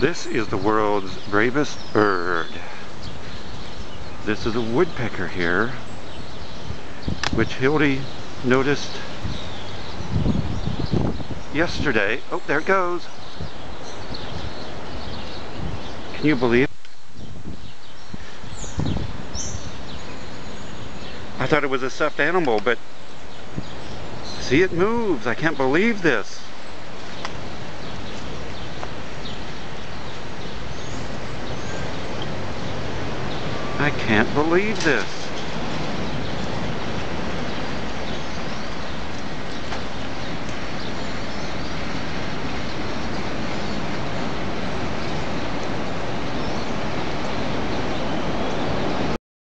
This is the world's bravest bird. This is a woodpecker here, which Hilde noticed yesterday. Oh, there it goes. Can you believe it? I thought it was a stuffed animal, but see, it moves. I can't believe this. I can't believe this.